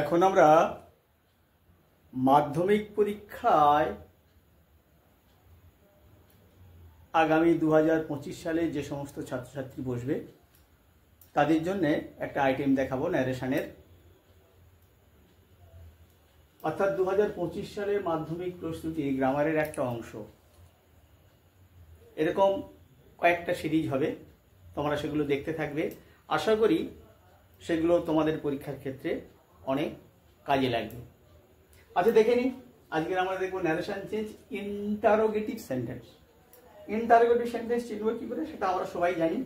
এখন আমরা মাধ্যমিক পরীক্ষায় আগামী 2025 সালে যে সমস্ত ছাত্রছাত্রী বসবে তাদের জন্য একটা আইটেম দেখাবো ন্যারেশনের। অর্থাৎ 2025 সালের মাধ্যমিক প্রস্তুতি গ্রামারের একটা অংশ। এরকম কয়েকটা সিরিজ হবে, তোমরা সেগুলো দেখতে থাকবে। আশা করি সেগুলো তোমাদের পরীক্ষার ক্ষেত্রে অনেক কাজে লাগবে। আচ্ছা, দেখে নিই। আজকের আমরা দেখবো narration change interrogative sentence. Interrogative sentence চিনব কি করে সেটা আমরা সবাই জানি,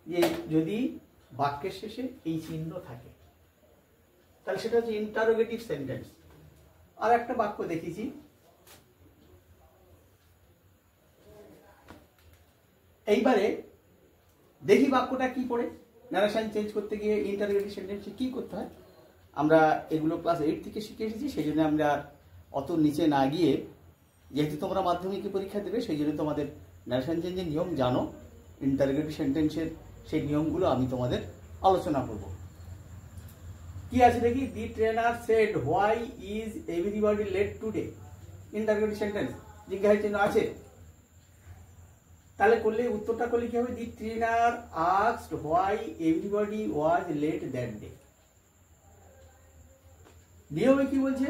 যে যদি বাক্যের শেষে এই চিহ্ন থাকে তাহলে সেটা হচ্ছে ইন্টারোগেটিভ সেন্টেন্স। আর একটা বাক্য দেখেছি, এইবারে দেখি বাক্যটা কি পড়ে। ন্যারেশন চেঞ্জ করতে গিয়ে ইন্টারোগেটিভ সেন্টেন্সে কি করতে হয় আমরা এগুলো ক্লাস 8 থেকে শিখে এসেছি। সেই জন্য আমরা অত নিচে না গিয়ে, যেহেতু তোমরা মাধ্যমিকে পরীক্ষা দেবে সেই জন্য তোমাদের ন্যারেশন চেঞ্জের নিয়ম জানো, ইন্টারোগেটিভ সেন্টেন্সের সেই নিয়মগুলো আমি তোমাদের আলোচনা করব। কি আছে দেখি। The trainer said why is everybody late today. Interrogative sentence, জিজ্ঞাসা চিহ্ন আছে। তাহলে করলে উত্তরটা করলে কি হবে? The trainer asked why everybody was late that day. নিয়মে কি বলছে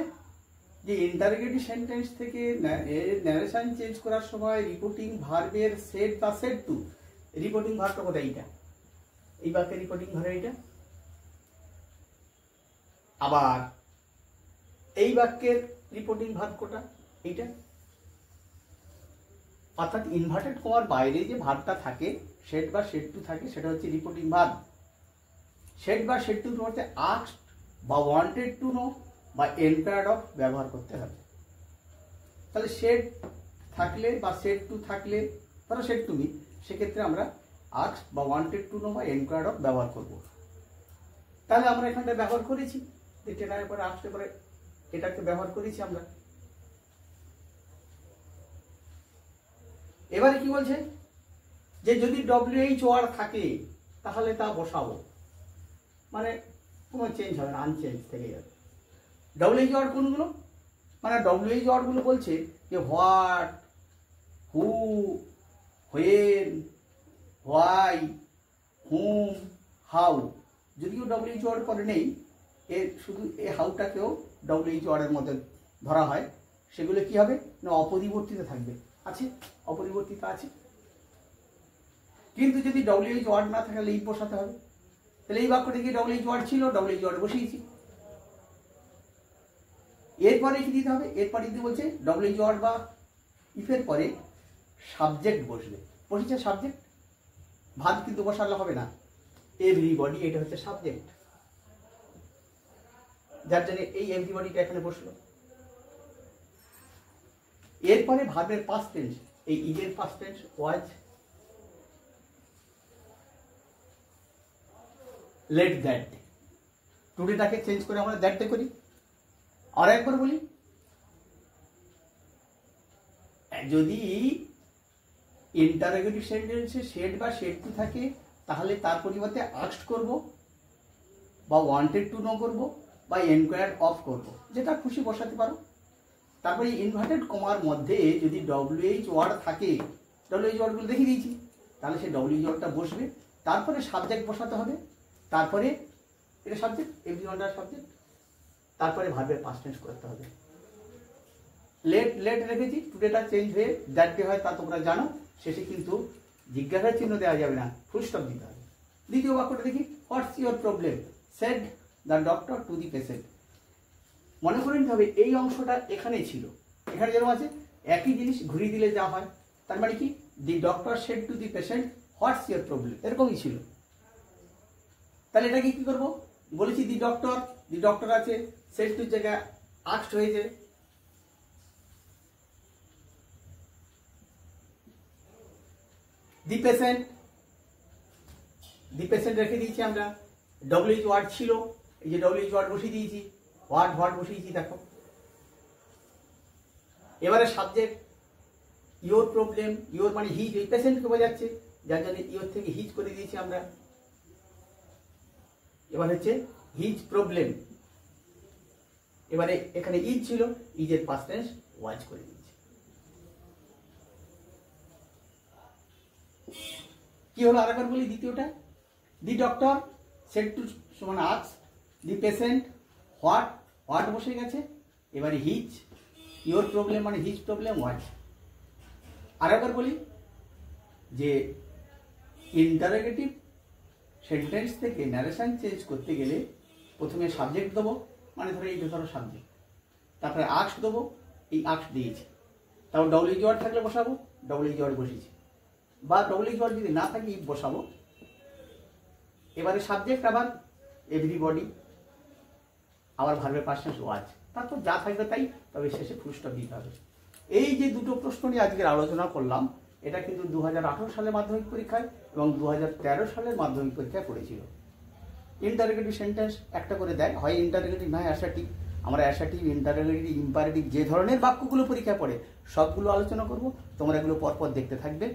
যে ইন্টারোগেটিভ সেন্টেন্স থেকে ন্যারেশন চেঞ্জ করার সময় রিপোর্টিং ভার্বের সেড বা সেড টু। রিপোর্টিং ভার্বটা কোথায়? এইটা, এই বাক্যের রিপোর্টিং ভার্ব এইটা। আবার এই বাক্যের রিপোর্টিং ভার্ব কোটা? এইটা। অর্থাৎ ইনভার্টেড কমার বাইরে যে ভার্বটা থাকে, সেড বা সেড টু থাকে, সেটা হচ্ছে রিপোর্টিং ভার্ব। সেড বা সেড টু হচ্ছে আস্কড বা ওয়ান্টেড টু নো বা এনকোয়ার্ড অফ ব্যবহার করতে হবে। তাহলে সেড থাকলে বা সেড টু থাকলে, ধরো সেড টু মি, সেক্ষেত্রে আমরা আস্কড বা ওয়ান্টেড টু নো বা এনকোয়ার্ড অফ ব্যবহার করব। তাহলে আমরা এখানটা ব্যবহার করেছি, ট্রেনারের পরে আস্কডের পরে এটাকে ব্যবহার করেছি আমরা। এবারে কি বলছে যে যদি WH থাকে তাহলে তা বসাবো, মানে কোনো চেঞ্জ হবে না, আনচেঞ্জ থেকে যাবে। WH কোনগুলো? মানে WH গুলো বলছে যে what, who, when, why, hmm, how. যদিও WH পরে নেই, এর শুধু এই হাউটাকেও WH এর মধ্যে ধরা হয়। সেগুলো কি হবে না অপরিবর্তিত থাকবে। আছে, অপরিবর্তিত আছে। কিন্তু যদি WH না থাকে তাহলে ইফ বসাতে হবে। তাহলে এই বাক্যটি কি WH ছিল, WH বসিয়েছি। এরপরে কি দিতে হবে? এরপরে দিতে বলছে WH বা ইফের পরে সাবজেক্ট বসবে। বসেছে সাবজেক্ট, ভার্ব কিন্তু বসালে হবে না। এভরিবডি, এটা হচ্ছে সাবজেক্ট, যার জন্য এই এভরিবডিটা এখানে বসলো। এরপরে ভার্বের পাস্ট টেন্স, এই ইজের past tense was, late that day. টুডেটাকে চেঞ্জ করে আমরা দ্যাট ডে করি। আর একবার বলি, যদি ইন্টারোগেটিভ সেন্টেন্সে সেড বা সেড টু থাকে তাহলে তার পরিবর্তে আস্কড করব বা ওয়ান্টেড টু নো করব বা এনকোয়ার্ড অফ করব, যেটা খুশি বসাতে পারো। তারপরে ইনভার্টেড কমার মধ্যে যদি WH থাকে, WH গুলো দেখিয়ে দিয়েছি, তাহলে সেই WH বসবে। তারপরে সাবজেক্ট বসাতে হবে, তারপরে এটা সাবজেক্ট, এভরিওয়ান সাবজেক্ট, তারপরে ভার্বের পাস্ট টেন্স করতে হবে। লেট লেট রেখেছি, টুডেটা চেঞ্জ হয়ে দ্যাট ডে হয়, তা তোমরা জানো। শেষে কিন্তু জিজ্ঞাসার চিহ্ন দেওয়া যাবে না, ফুল স্টপ দিতে হবে। দ্বিতীয় বাক্যটা দেখি, what's your problem, said the doctor to the patient. মনে করে নিতে হবে এই অংশটা এখানে ছিল, এখানে যেরকম আছে একই জিনিস ঘুরিয়ে দিলে যা হয়। তার মানে কি, the doctor said to the patient what's your problem, এরকমই ছিল। তাহলে এটাকে কি করবো? বলেছি দি ডক্টর আছে, সেড টু জায়গায় আস্কড হয়েছে। দি পেশেন্ট রেখে দিয়েছি আমরা। WH ছিল, এই যে WH বসিয়ে দিয়েছি, হোয়াট বসিয়েছি, দেখো। এবারে সাবজেক্ট, ইওর প্রবলেম, ইওর মানে হিজ, এই পেশেন্টকে বোঝাচ্ছে, যার জন্য ইওর থেকে হিজ করে দিয়েছি আমরা। এবার হচ্ছে হিজ প্রবলেম, এবারে এখানে ইজ ছিল, ইজের পাস্ট টেন্স ওয়াজ করে দিয়েছি। কি হলো আরেকবার বলি দ্বিতীয়টা, দি ডক্টর সেড টু সমান আজ, দি পেশেন্ট হোয়াট, হোয়াট বসে গেছে, এবারে হিজ, ইওর প্রবলেম মানে হিজ প্রবলেম ওয়াজ। আরেকবার বলি যে ইন্টারোগেটিভ সেন্টেন্স থেকে ন্যারেশন চেঞ্জ করতে গেলে প্রথমে সাবজেক্ট দেবো, মানে ধরো এই ধরো সাবজেক্ট, তারপরে আক্স দেবো, এই আক্স দিয়েছি, তারপর ডব্লিউ ওয়ার্ড থাকলে বসাবো, ডব্লিউ ওয়ার্ড বসিয়েছি, বা ডব্লিউ ওয়ার্ড যদি না থাকে বসাবো। এবারে সাবজেক্ট আবার এভরিবডি, আবার ভার্বের পাস্ট টেন্স ওয়াজ, তারপর যা থাকবে তাই, তবে শেষে ফুল স্টপ দিতে হবে। এই যে দুটো প্রশ্ন নিয়ে আজকের আলোচনা করলাম, এটা কিন্তু 2018 সালের মাধ্যমিক পরীক্ষায় এবং 2013 সালের মাধ্যমিক পরীক্ষায় পড়েছিল। ইন্টারোগেটিভ সেন্টেন্স একটা করে দেয়, হয় ইন্টারোগেটিভ নয় অ্যাসার্টিভ। আমরা অ্যাসার্টিভ, ইন্টারোগেটিভ, ইম্পারেটিভ যে ধরনের বাক্যগুলো পরীক্ষায় পড়ে সবগুলো আলোচনা করব, তোমরা এগুলো পরপর দেখতে থাকবে।